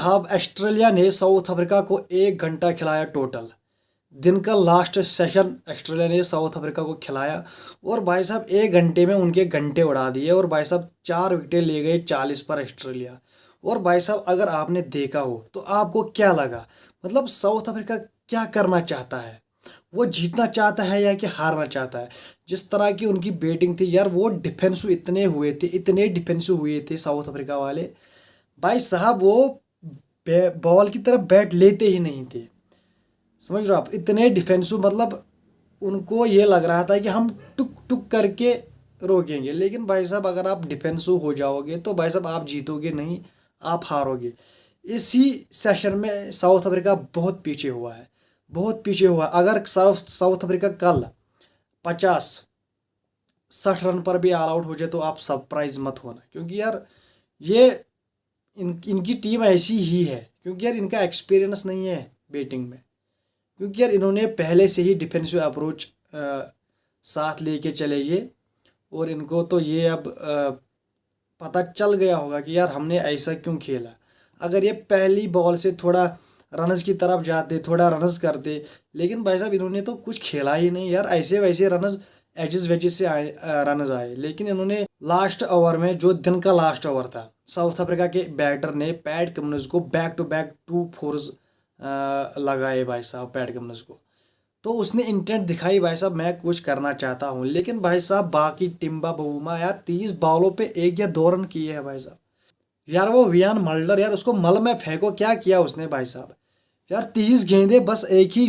साहब ऑस्ट्रेलिया ने south Africa को 1 घंटा खिलाया टोटल। दिन का लास्ट सेशन ऑस्ट्रेलिया ने साउथ अफ्रीका को खिलाया और भाई साहब 1 घंटे में उनके घंटे उड़ा दिए और भाई साहब 4 विकेटें ले गए 40 पर ऑस्ट्रेलिया। और भाई साहब अगर आपने देखा हो तो आपको क्या लगा, मतलब साउथ अफ्रीका क्या करना चाहता है? वो जीतना चाहता है या कि हारना चाहता है? जिस तरह की उनकी बैटिंग थी यार, वो डिफेंसिव इतने डिफेंसिव हुए थे साउथ अफ्रीका वाले। भाई साहब वो बॉल की तरफ बैट लेते ही नहीं थे। समझ रहे हो आप? इतने डिफेंसिव, मतलब उनको ये लग रहा था कि हम टुक टुक करके रोकेंगे, लेकिन भाई साहब अगर आप डिफेंसिव हो जाओगे तो भाई साहब आप जीतोगे नहीं, आप हारोगे। इसी सेशन में साउथ अफ्रीका बहुत पीछे हुआ है, बहुत पीछे हुआ। अगर साउथ अफ्रीका कल 50-60 रन पर भी ऑल आउट हो जाए तो आप सरप्राइज मत होना, क्योंकि यार ये इनकी टीम ऐसी ही है, क्योंकि यार इनका एक्सपीरियंस नहीं है बैटिंग में, क्योंकि यार इन्होंने पहले से ही डिफेंसिव अप्रोच साथ लेके चले ये। और इनको तो ये अब पता चल गया होगा कि यार हमने ऐसा क्यों खेला। अगर ये पहली बॉल से थोड़ा रनस की तरफ जाते, थोड़ा रनस करते, लेकिन भाई साहब इन्होंने तो कुछ खेला ही नहीं यार। ऐसे वैसे रनस एजेस वेजेस से आए, रनस आए, लेकिन इन्होंने लास्ट ओवर में, जो दिन का लास्ट ओवर था, साउथ अफ्रीका के बैटर ने पैट कमिंस को बैक टू बैक 2 4s लगाए भाई साहब पैट कमिंस को। तो उसने इंटेंट दिखाई भाई साहब, मैं कुछ करना चाहता हूँ। लेकिन भाई साहब बाकी टिम्बा बबूमा यार 30 बॉलों पे 1 या 2 रन किए हैं भाई साहब। यार वो वियान मल्डर, यार उसको मल में फेंको, क्या किया उसने भाई साहब? यार 30 गेंदे बस एक ही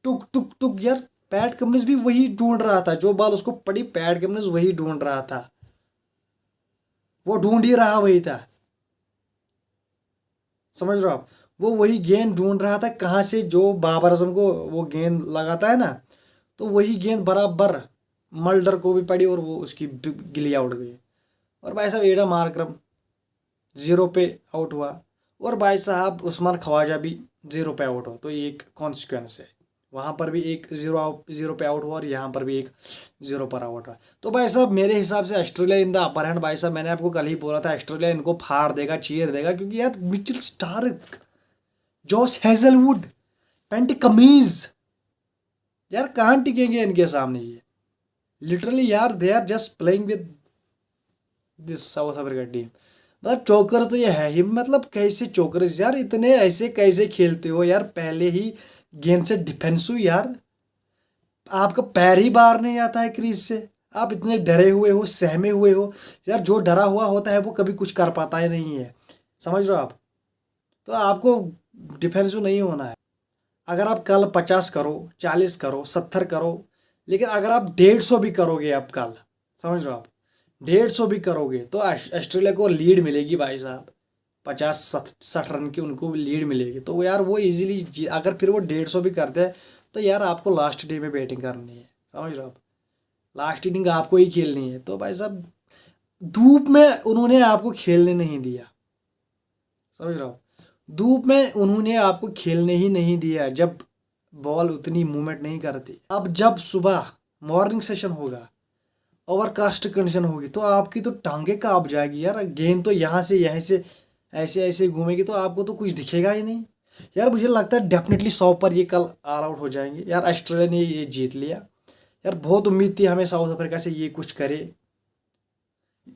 टुक टुक टुक। यार पैट कमिंस भी वही ढूंढ रहा था, जो बॉल उसको पड़ी पैट कमिंस वही ढूंढ रहा था, वो ढूंढ ही रहा वही था। समझ रहे हो आप? वो वही गेंद ढूंढ रहा था कहाँ से, जो बाबर आजम को वो गेंद लगाता है ना, तो वही गेंद बराबर मल्डर को भी पड़ी और वो उसकी गिलिया उड़ गई। और भाई साहब एडम मार्करम 0 पे आउट हुआ और भाई साहब उस्मान ख्वाजा भी 0 पे आउट हुआ। तो ये एक कॉन्सिक्वेंस है, वहाँ पर भी एक 0 पे आउट हुआ और यहाँ पर भी एक 0 पर आउट हुआ। तो भाई साहब मेरे हिसाब से Australia in the upper hand. भाई साहब मैंने आपको कल ही बोला था ऑस्ट्रेलिया इनको फाड़ देगा, चीर देगा, क्योंकि यार Mitchell Starc, Josh Hazlewood, pant कमीज, यार कहाँ टिकेंगे इनके सामने ये? लिटरली यार they are just playing with this South Africa team. मतलब चोकर तो ये है ही, मतलब कैसे चोकर यार, इतने ऐसे कैसे खेलते हो यार? पहले ही गेंद से डिफेंसिव यार, आपका पैर ही बाहर नहीं आता है क्रीज से, आप इतने डरे हुए हो, सहमे हुए हो। यार जो डरा हुआ होता है वो कभी कुछ कर पाता ही नहीं है। समझ रहे हो आप? तो आपको डिफेंसिव नहीं होना है। अगर आप कल 50 करो, 40 करो, 70 करो, लेकिन अगर आप 150 भी करोगे आप कल, समझ रहे हो आप, 150 भी करोगे तो ऑस्ट्रेलिया को लीड मिलेगी भाई साहब। 50-60 रन की उनको लीड मिलेगी, तो यार वो इजीली, अगर फिर वो 150 भी करते हैं तो यार आपको लास्ट डे में बैटिंग करनी है। समझ रहे हो आप? लास्ट इनिंग आपको ही खेलनी है। तो भाई साहब धूप में उन्होंने आपको खेलने नहीं दिया। समझ रहे हो? धूप में उन्होंने आपको खेलने ही नहीं दिया, जब बॉल उतनी मूवमेंट नहीं करती। अब जब सुबह मॉर्निंग सेशन होगा, ओवरकास्ट कंडीशन होगी, तो आपकी तो टांगे कांप जाएगी यार। गेंद तो यहाँ से ऐसे ऐसे घूमेगी तो आपको तो कुछ दिखेगा ही नहीं। यार मुझे लगता है डेफिनेटली 100 पर ये कल ऑल आउट हो जाएंगे यार। ऑस्ट्रेलिया ने ये जीत लिया यार। बहुत उम्मीद थी हमें साउथ अफ्रीका से ये कुछ करे।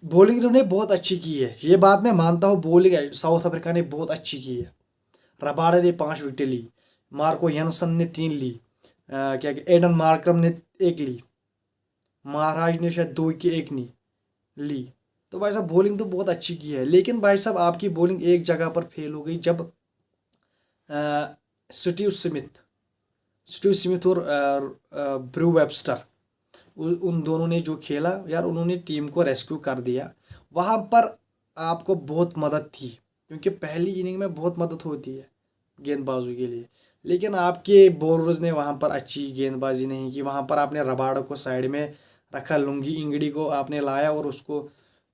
बॉलिंग इन्होंने बहुत अच्छी की है, ये बात मैं मानता हूँ। बॉलिंग साउथ अफ्रीका ने बहुत अच्छी की है। रबाडे ने 5 विकेटें ली, मार्को यंसन ने 3 ली, क्या एडन मार्करम ने 1 ली, महाराज ने शायद 2 की 1 नहीं ली। तो भाई साहब बॉलिंग तो बहुत अच्छी की है, लेकिन भाई साहब आपकी बॉलिंग एक जगह पर फेल हो गई, जब स्टीव स्मिथ और ब्रू वेबस्टर, उन दोनों ने जो खेला यार, उन्होंने टीम को रेस्क्यू कर दिया। वहाँ पर आपको बहुत मदद थी, क्योंकि पहली इनिंग में बहुत मदद होती है गेंदबाजों के लिए, लेकिन आपके बॉलर्स ने वहाँ पर अच्छी गेंदबाजी नहीं की। वहाँ पर आपने रबाडा को साइड में रखा, लुंगी इंगड़ी को आपने लाया और उसको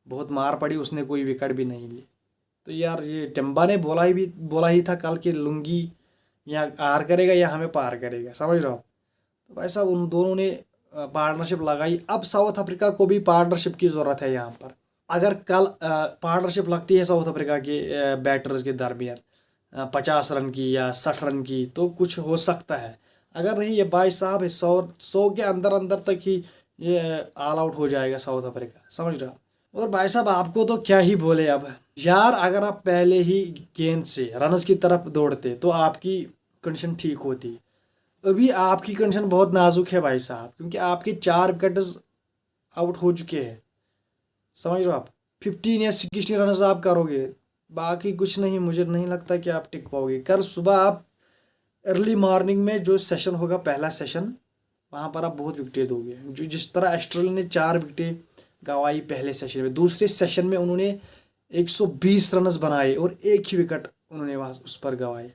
बहुत मार पड़ी, उसने कोई विकेट भी नहीं ली। तो यार ये टिम्बा ने बोला ही था कल कि लुंगी या हार करेगा या हमें पार करेगा। समझ रहे हो? तो भाई साहब उन दोनों ने पार्टनरशिप लगाई। अब साउथ अफ्रीका को भी पार्टनरशिप की ज़रूरत है यहाँ पर। अगर कल पार्टनरशिप लगती है साउथ अफ्रीका के बैटर्स के दरमियान, 50 रन की या 60 रन की, तो कुछ हो सकता है। अगर नहीं, ये भाई साहब 100 के अंदर अंदर तक ही ये ऑल आउट हो जाएगा साउथ अफ्रीका, समझ रहे हो। और भाई साहब आपको तो क्या ही बोले अब यार, अगर आप पहले ही गेंद से रनस की तरफ दौड़ते तो आपकी कंडीशन ठीक होती। अभी आपकी कंडीशन बहुत नाजुक है भाई साहब, क्योंकि आपके 4 विकेट्स आउट हो चुके हैं, समझ रहे हो आप। 15 या 16 रन आप करोगे, बाकी कुछ नहीं। मुझे नहीं लगता कि आप टिक पाओगे। कल सुबह आप अर्ली मॉर्निंग में जो सेशन होगा, पहला सेशन, वहाँ पर आप बहुत विकेटें दोगे। जो जिस तरह ऑस्ट्रेलिया ने 4 विकेटें गंवाई पहले सेशन में, दूसरे सेशन में उन्होंने 120 रन बनाए और एक ही विकेट उन्होंने वहाँ उस पर गंवाए।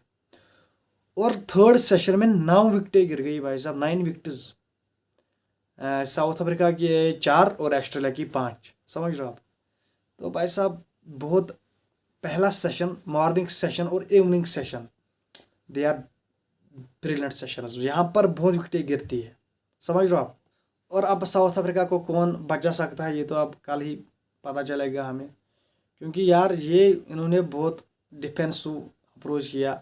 और थर्ड सेशन में 9 विकेटें गिर गई भाई साहब, 9 विकेट्स। साउथ अफ्रीका की 4 और ऑस्ट्रेलिया की 5, समझ रहे हो आप। तो भाई साहब बहुत, पहला सेशन, मॉर्निंग सेशन और evening session, they are brilliant session. यहाँ पर बहुत विकेटें गिरती है, समझ रहे हो आप। और अब साउथ अफ्रीका को कौन बचा सकता है, ये तो अब कल ही पता चलेगा हमें। क्योंकि यार ये इन्होंने बहुत डिफेंसिव अप्रोच किया।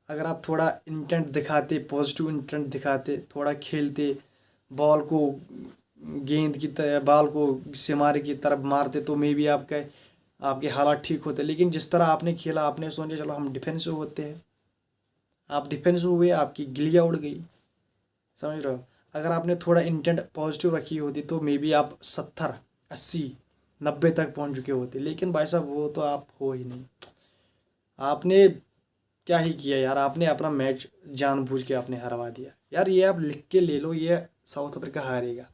अगर आप थोड़ा इंटेंट दिखाते, पॉजिटिव इंटेंट दिखाते, थोड़ा खेलते, बॉल को गेंद की तरह, बॉल को सिमारे की तरफ मारते, तो मे भी आपके हालात ठीक होते। लेकिन जिस तरह आपने खेला, आपने सोचा चलो हम डिफेंसिव होते हैं, आप डिफेंसिव हुए, आपकी गिलियाँ उड़ गई, समझ रहे हो। अगर आपने थोड़ा इंटेंट पॉजिटिव रखी होती तो मे बी आप 70, 80, 90 तक पहुंच चुके होते। लेकिन भाई साहब वो तो आप हो ही नहीं। आपने क्या ही किया यार, आपने अपना मैच जानबूझ के आपने हरवा दिया यार। ये आप लिख के ले लो, ये साउथ अफ्रीका हारेगा।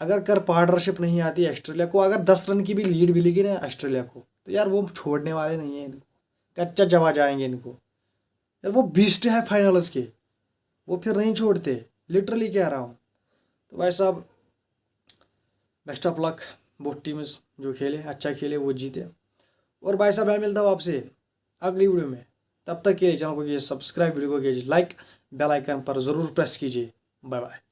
अगर कर पार्टनरशिप नहीं आती ऑस्ट्रेलिया को, अगर 10 रन की भी लीड मिलेगी ना ऑस्ट्रेलिया को, तो यार वो छोड़ने वाले नहीं है इनको, कच्चा जवा जाएंगे इनको यार। वो बीस्ट है फाइनल्स के, वो फिर नहीं छोड़ते, लिटरली कह रहा हूँ। तो भाई साहब best of luck, both teams जो खेले अच्छा खेले वो जीते। और भाई साहब मैं मिलता हूँ आपसे अगली वीडियो में। तब तक के लिए चैनल को कीजिए सब्सक्राइब, वीडियो को कीजिए लाइक, बेल आइकन पर ज़रूर प्रेस कीजिए। Bye bye.